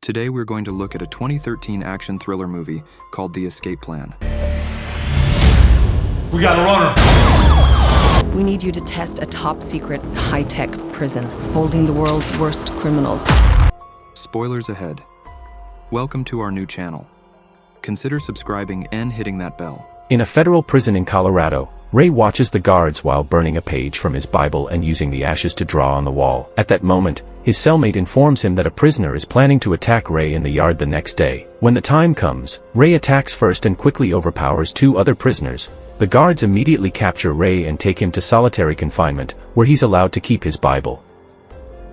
Today we're going to look at a 2013 action thriller movie called The Escape Plan. We got a runner. We need you to test a top-secret, high-tech prison holding the world's worst criminals. Spoilers ahead. Welcome to our new channel. Consider subscribing and hitting that bell. In a federal prison in Colorado, Ray watches the guards while burning a page from his Bible and using the ashes to draw on the wall. At that moment, his cellmate informs him that a prisoner is planning to attack Ray in the yard the next day. When the time comes, Ray attacks first and quickly overpowers two other prisoners. The guards immediately capture Ray and take him to solitary confinement, where he's allowed to keep his Bible.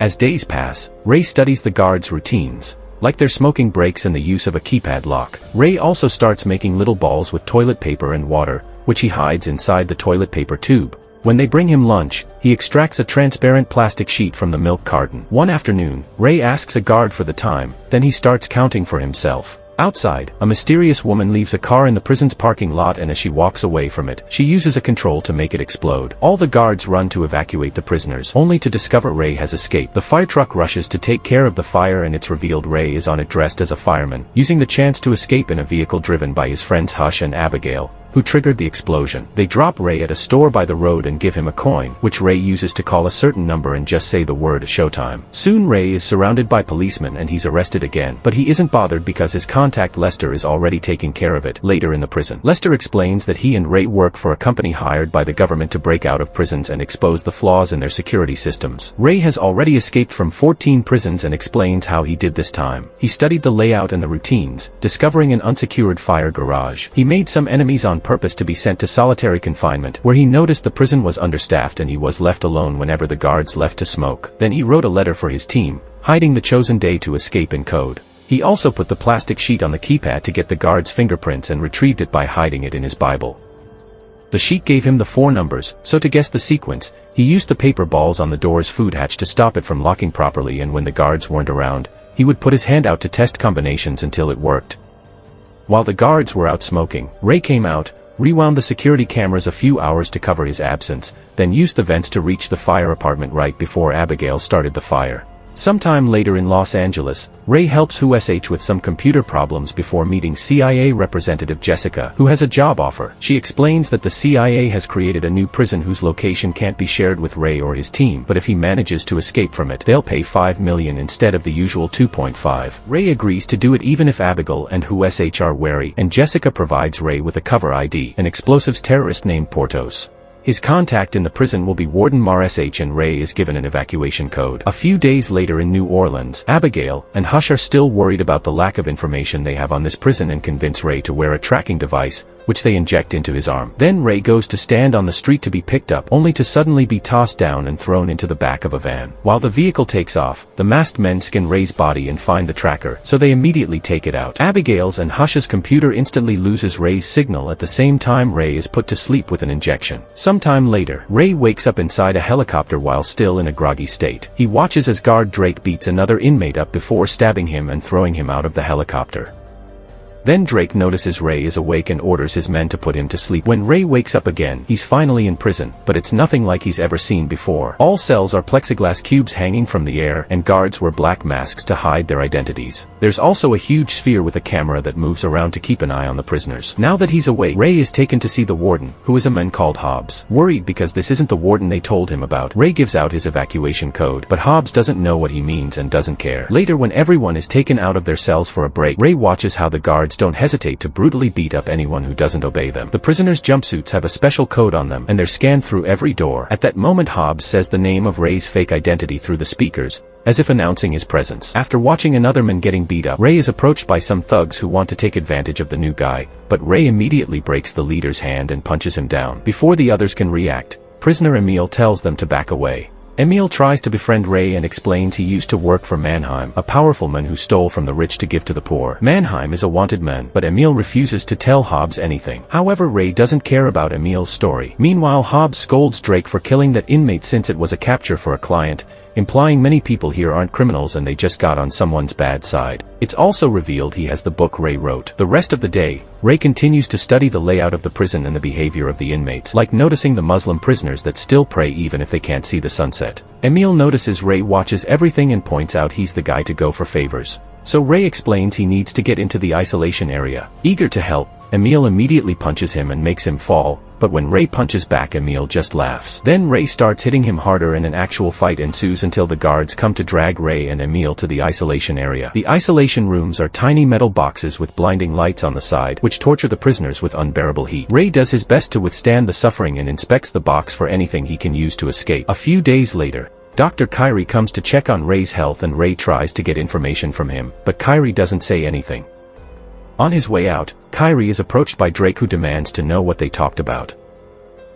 As days pass, Ray studies the guards' routines, like their smoking breaks and the use of a keypad lock. Ray also starts making little balls with toilet paper and water, which he hides inside the toilet paper tube. When they bring him lunch, he extracts a transparent plastic sheet from the milk carton. One afternoon, Ray asks a guard for the time, then he starts counting for himself. Outside, a mysterious woman leaves a car in the prison's parking lot, and as she walks away from it, she uses a control to make it explode. All the guards run to evacuate the prisoners, only to discover Ray has escaped. The fire truck rushes to take care of the fire, and it's revealed Ray is on it dressed as a fireman, using the chance to escape in a vehicle driven by his friends Hush and Abigail, who triggered the explosion. They drop Ray at a store by the road and give him a coin, which Ray uses to call a certain number and just say the word "Showtime." Soon Ray is surrounded by policemen and he's arrested again, but he isn't bothered because his contact Lester is already taking care of it. Later in the prison, Lester explains that he and Ray work for a company hired by the government to break out of prisons and expose the flaws in their security systems. Ray has already escaped from 14 prisons and explains how he did this time. He studied the layout and the routines, discovering an unsecured fire garage. He made some enemies on purpose to be sent to solitary confinement, where he noticed the prison was understaffed and he was left alone whenever the guards left to smoke. Then he wrote a letter for his team, hiding the chosen day to escape in code. He also put the plastic sheet on the keypad to get the guards' fingerprints and retrieved it by hiding it in his Bible. The sheet gave him the 4 numbers, so to guess the sequence, he used the paper balls on the door's food hatch to stop it from locking properly, and when the guards weren't around, he would put his hand out to test combinations until it worked. While the guards were out smoking, Ray came out, rewound the security cameras a few hours to cover his absence, then used the vents to reach the fire apartment right before Abigail started the fire. Sometime later in Los Angeles, Ray helps Hush with some computer problems before meeting CIA representative Jessica, who has a job offer. She explains that the CIA has created a new prison whose location can't be shared with Ray or his team, but if he manages to escape from it, they'll pay $5 million instead of the usual $2.5. Ray agrees to do it even if Abigail and Hush are wary, and Jessica provides Ray with a cover ID, an explosives terrorist named Portos. His contact in the prison will be Warden Mar Sh, and Ray is given an evacuation code. A few days later in New Orleans, Abigail and Hush are still worried about the lack of information they have on this prison and convince Ray to wear a tracking device, which they inject into his arm. Then Ray goes to stand on the street to be picked up, only to suddenly be tossed down and thrown into the back of a van. While the vehicle takes off, the masked men scan Ray's body and find the tracker, so they immediately take it out. Abigail's and Hush's computer instantly loses Ray's signal. At the same time, Ray is put to sleep with an injection. Sometime later, Ray wakes up inside a helicopter while still in a groggy state. He watches as guard Drake beats another inmate up before stabbing him and throwing him out of the helicopter. Then Drake notices Ray is awake and orders his men to put him to sleep. When Ray wakes up again, he's finally in prison, but it's nothing like he's ever seen before. All cells are plexiglass cubes hanging from the air, and guards wear black masks to hide their identities. There's also a huge sphere with a camera that moves around to keep an eye on the prisoners. Now that he's awake, Ray is taken to see the warden, who is a man called Hobbs. Worried because this isn't the warden they told him about, Ray gives out his evacuation code, but Hobbs doesn't know what he means and doesn't care. Later, when everyone is taken out of their cells for a break, Ray watches how the guards don't hesitate to brutally beat up anyone who doesn't obey them. The prisoners' jumpsuits have a special code on them, and they're scanned through every door. At that moment, Hobbs says the name of Ray's fake identity through the speakers, as if announcing his presence. After watching another man getting beat up, Ray is approached by some thugs who want to take advantage of the new guy, but Ray immediately breaks the leader's hand and punches him down. Before the others can react, prisoner Emil tells them to back away. Emil tries to befriend Ray and explains he used to work for Mannheim, a powerful man who stole from the rich to give to the poor. Mannheim is a wanted man, but Emil refuses to tell Hobbs anything. However, Ray doesn't care about Emil's story. Meanwhile, Hobbs scolds Drake for killing that inmate since it was a capture for a client, implying many people here aren't criminals and they just got on someone's bad side. It's also revealed he has the book Ray wrote. The rest of the day, Ray continues to study the layout of the prison and the behavior of the inmates, like noticing the Muslim prisoners that still pray even if they can't see the sunset. Emil notices Ray watches everything and points out he's the guy to go for favors. so Ray explains he needs to get into the isolation area. Eager to help, Emil immediately punches him and makes him fall, but when Ray punches back, Emil just laughs. Then Ray starts hitting him harder and an actual fight ensues until the guards come to drag Ray and Emil to the isolation area. The isolation rooms are tiny metal boxes with blinding lights on the side, which torture the prisoners with unbearable heat. Ray does his best to withstand the suffering and inspects the box for anything he can use to escape. A few days later, Dr. Kyrie comes to check on Ray's health and Ray tries to get information from him, but Kyrie doesn't say anything. On his way out, Kyrie is approached by Drake, who demands to know what they talked about.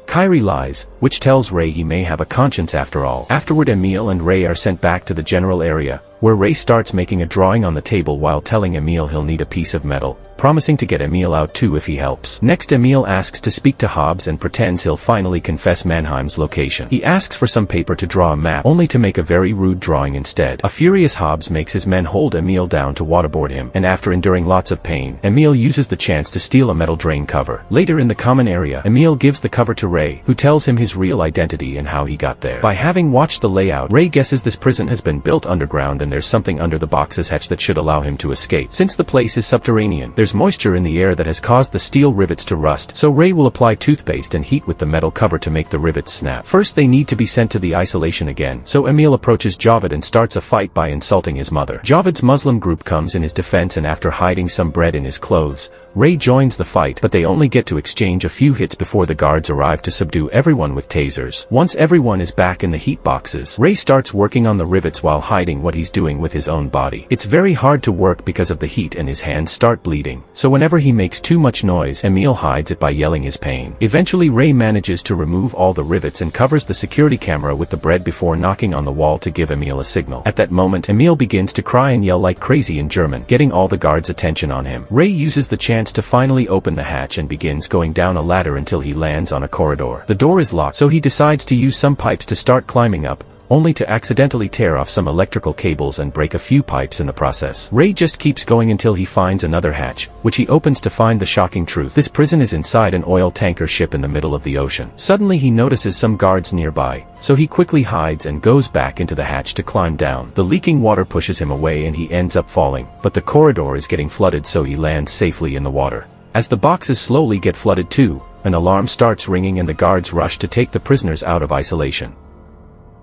Kyrie lies, which tells Ray he may have a conscience after all. Afterward, Emil and Ray are sent back to the general area, where Ray starts making a drawing on the table while telling Emil he'll need a piece of metal, promising to get Emil out too if he helps. Next, Emil asks to speak to Hobbs and pretends he'll finally confess Mannheim's location. He asks for some paper to draw a map, only to make a very rude drawing instead. A furious Hobbs makes his men hold Emil down to waterboard him, and after enduring lots of pain, Emil uses the chance to steal a metal drain cover. Later in the common area, Emil gives the cover to Ray, who tells him his real identity and how he got there. By having watched the layout, Ray guesses this prison has been built underground and there's something under the box's hatch that should allow him to escape. Since the place is subterranean, there's moisture in the air that has caused the steel rivets to rust, so Ray will apply toothpaste and heat with the metal cover to make the rivets snap. First, they need to be sent to the isolation again, so Emil approaches Javed and starts a fight by insulting his mother. Javed's Muslim group comes in his defense, and after hiding some bread in his clothes, Ray joins the fight, but they only get to exchange a few hits before the guards arrive to subdue everyone with tasers. Once everyone is back in the heat boxes, Ray starts working on the rivets while hiding what he's doing with his own body. It's very hard to work because of the heat and his hands start bleeding, so whenever he makes too much noise, Emil hides it by yelling his pain. Eventually, Ray manages to remove all the rivets and covers the security camera with the bread before knocking on the wall to give Emil a signal. At that moment, Emil begins to cry and yell like crazy in German, getting all the guards' attention on him. Ray uses the chance to finally open the hatch and begins going down a ladder until he lands on a corridor. The door is locked, so he decides to use some pipes to start climbing up, only to accidentally tear off some electrical cables and break a few pipes in the process. Ray just keeps going until he finds another hatch, which he opens to find the shocking truth. This prison is inside an oil tanker ship in the middle of the ocean. Suddenly he notices some guards nearby, so he quickly hides and goes back into the hatch to climb down. The leaking water pushes him away and he ends up falling, but the corridor is getting flooded, so he lands safely in the water. As the boxes slowly get flooded too, an alarm starts ringing and the guards rush to take the prisoners out of isolation.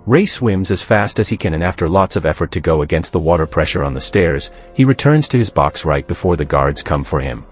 Ray swims as fast as he can, and after lots of effort to go against the water pressure on the stairs, he returns to his box right before the guards come for him.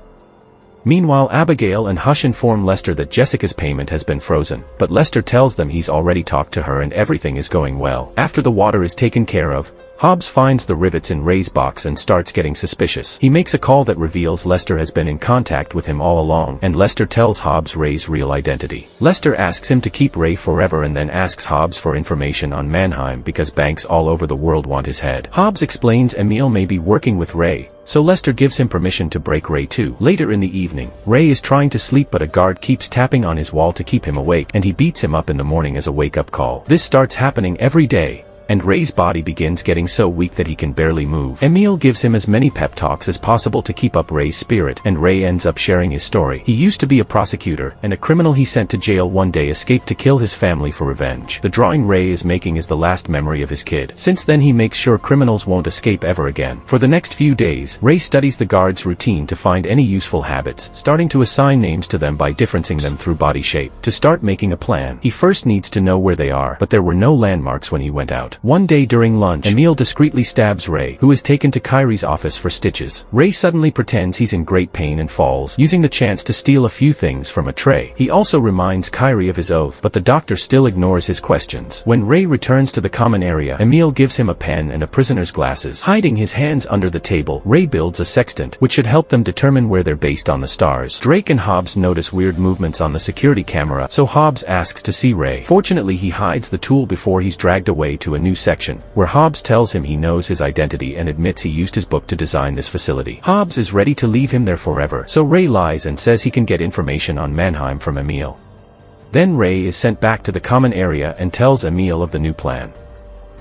Meanwhile, Abigail and Hush inform Lester that Jessica's payment has been frozen, but Lester tells them he's already talked to her and everything is going well. After the water is taken care of, Hobbs finds the rivets in Ray's box and starts getting suspicious. He makes a call that reveals Lester has been in contact with him all along, and Lester tells Hobbs Ray's real identity. Lester asks him to keep Ray forever and then asks Hobbs for information on Mannheim because banks all over the world want his head. Hobbs explains Emil may be working with Ray, so Lester gives him permission to break Ray too. Later in the evening, Ray is trying to sleep, but a guard keeps tapping on his wall to keep him awake, and he beats him up in the morning as a wake-up call. This starts happening every day, and Ray's body begins getting so weak that he can barely move. Emil gives him as many pep talks as possible to keep up Ray's spirit, and Ray ends up sharing his story. He used to be a prosecutor, and a criminal he sent to jail one day escaped to kill his family for revenge. The drawing Ray is making is the last memory of his kid. Since then, he makes sure criminals won't escape ever again. For the next few days, Ray studies the guards' routine to find any useful habits, starting to assign names to them by differencing them through body shape. To start making a plan, he first needs to know where they are, but there were no landmarks when he went out. One day during lunch, Emil discreetly stabs Ray, who is taken to Kyrie's office for stitches. Ray suddenly pretends he's in great pain and falls, using the chance to steal a few things from a tray. He also reminds Kyrie of his oath, but the doctor still ignores his questions. When Ray returns to the common area, Emil gives him a pen and a prisoner's glasses. Hiding his hands under the table, Ray builds a sextant, which should help them determine where they're based on the stars. Drake and Hobbs notice weird movements on the security camera, so Hobbs asks to see Ray. Fortunately, he hides the tool before he's dragged away to a new section, where Hobbs tells him he knows his identity and admits he used his book to design this facility. Hobbs is ready to leave him there forever, so Ray lies and says he can get information on Mannheim from Emil. Then Ray is sent back to the common area and tells Emil of the new plan.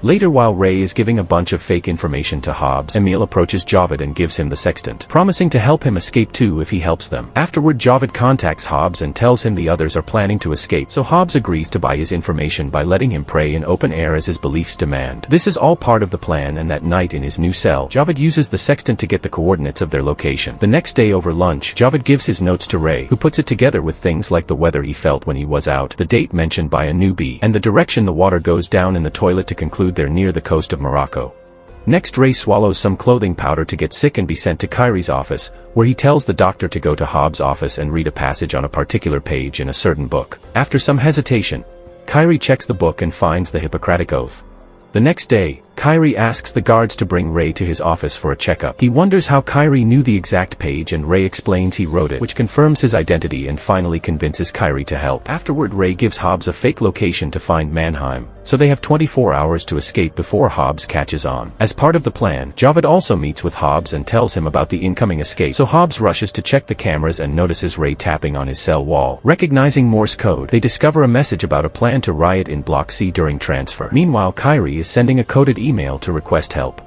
Later, while Ray is giving a bunch of fake information to Hobbs, Emil approaches Javed and gives him the sextant, promising to help him escape too if he helps them. Afterward, Javed contacts Hobbs and tells him the others are planning to escape, so Hobbs agrees to buy his information by letting him pray in open air as his beliefs demand. This is all part of the plan, and that night in his new cell, Javed uses the sextant to get the coordinates of their location. The next day over lunch, Javed gives his notes to Ray, who puts it together with things like the weather he felt when he was out, the date mentioned by a newbie, and the direction the water goes down in the toilet to conclude they're near the coast of Morocco. Next, Ray swallows some clothing powder to get sick and be sent to Kyrie's office, where he tells the doctor to go to Hobbs' office and read a passage on a particular page in a certain book. After some hesitation, Kyrie checks the book and finds the Hippocratic Oath. The next day, Kyrie asks the guards to bring Ray to his office for a checkup. He wonders how Kyrie knew the exact page, and Ray explains he wrote it, which confirms his identity and finally convinces Kyrie to help. Afterward, Ray gives Hobbs a fake location to find Mannheim, so they have 24 hours to escape before Hobbs catches on. As part of the plan, Javed also meets with Hobbs and tells him about the incoming escape, so Hobbs rushes to check the cameras and notices Ray tapping on his cell wall. Recognizing Morse code, they discover a message about a plan to riot in Block C during transfer. Meanwhile, Kyrie is sending a coded email to request help.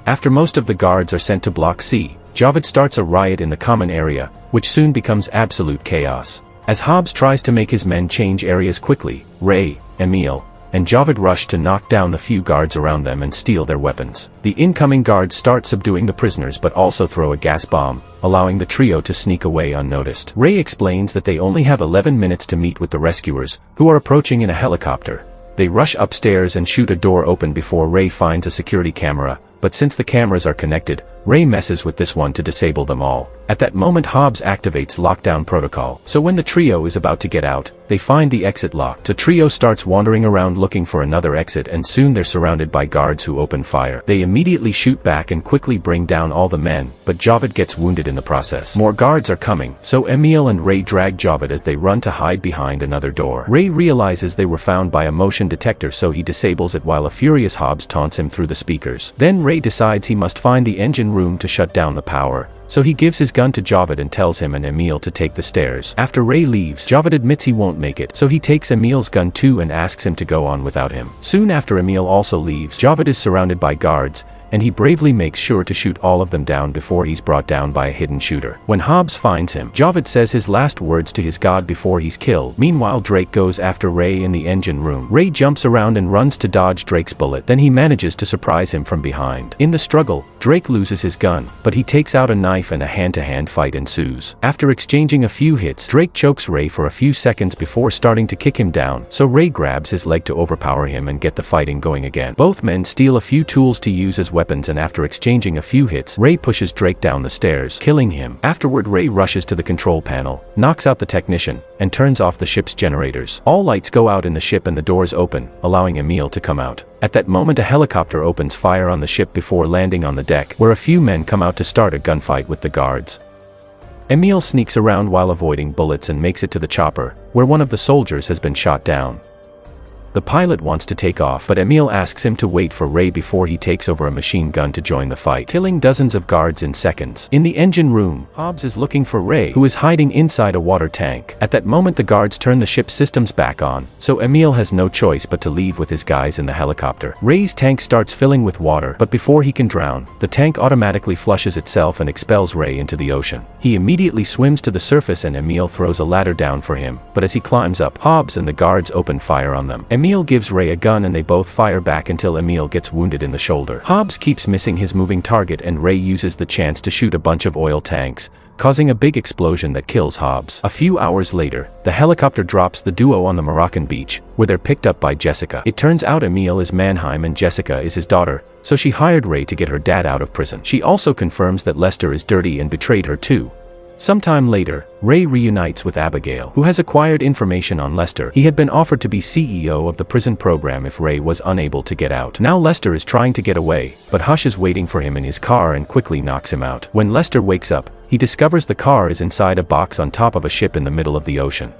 After most of the guards are sent to Block C, Javed starts a riot in the common area, which soon becomes absolute chaos. As Hobbs tries to make his men change areas quickly, Ray, Emil, and Javed rush to knock down the few guards around them and steal their weapons. The incoming guards start subduing the prisoners but also throw a gas bomb, allowing the trio to sneak away unnoticed. Ray explains that they only have 11 minutes to meet with the rescuers, who are approaching in a helicopter. They rush upstairs and shoot a door open before Ray finds a security camera, but since the cameras are connected, Ray messes with this one to disable them all. At that moment, Hobbs activates lockdown protocol, so when the trio is about to get out, they find the exit locked. The trio starts wandering around looking for another exit, and soon they're surrounded by guards who open fire. They immediately shoot back and quickly bring down all the men, but Javed gets wounded in the process. More guards are coming, so Emil and Ray drag Javed as they run to hide behind another door. Ray realizes they were found by a motion detector, so he disables it while a furious Hobbs taunts him through the speakers. Then Ray decides he must find the engine room to shut down the power, so he gives his gun to Javed and tells him and Emil to take the stairs. After Ray leaves, Javed admits he won't make it, so he takes Emil's gun too and asks him to go on without him. Soon after Emil also leaves, Javed is surrounded by guards, and he bravely makes sure to shoot all of them down before he's brought down by a hidden shooter. When Hobbs finds him, Javed says his last words to his god before he's killed. Meanwhile, Drake goes after Ray in the engine room. Ray jumps around and runs to dodge Drake's bullet, then he manages to surprise him from behind. In the struggle, Drake loses his gun, but he takes out a knife and a hand-to-hand fight ensues. After exchanging a few hits, Drake chokes Ray for a few seconds before starting to kick him down, so Ray grabs his leg to overpower him and get the fighting going again. Both men steal a few tools to use as weapons, and after exchanging a few hits, Ray pushes Drake down the stairs, killing him. Afterward, Ray rushes to the control panel, knocks out the technician, and turns off the ship's generators. All lights go out in the ship and the doors open, allowing Emil to come out. At that moment, a helicopter opens fire on the ship before landing on the deck, where a few men come out to start a gunfight with the guards. Emil sneaks around while avoiding bullets and makes it to the chopper, where one of the soldiers has been shot down. The pilot wants to take off, but Emil asks him to wait for Ray before he takes over a machine gun to join the fight, killing dozens of guards in seconds. In the engine room, Hobbs is looking for Ray, who is hiding inside a water tank. At that moment, the guards turn the ship's systems back on, so Emil has no choice but to leave with his guys in the helicopter. Ray's tank starts filling with water, but before he can drown, the tank automatically flushes itself and expels Ray into the ocean. He immediately swims to the surface and Emil throws a ladder down for him, but as he climbs up, Hobbs and the guards open fire on them. Emil gives Ray a gun and they both fire back until Emil gets wounded in the shoulder. Hobbs keeps missing his moving target and Ray uses the chance to shoot a bunch of oil tanks, causing a big explosion that kills Hobbs. A few hours later, the helicopter drops the duo on the Moroccan beach, where they're picked up by Jessica. It turns out Emil is Mannheim and Jessica is his daughter, so she hired Ray to get her dad out of prison. She also confirms that Lester is dirty and betrayed her too. Sometime later, Ray reunites with Abigail, who has acquired information on Lester. He had been offered to be CEO of the prison program if Ray was unable to get out. Now Lester is trying to get away, but Hush is waiting for him in his car and quickly knocks him out. When Lester wakes up, he discovers the car is inside a box on top of a ship in the middle of the ocean.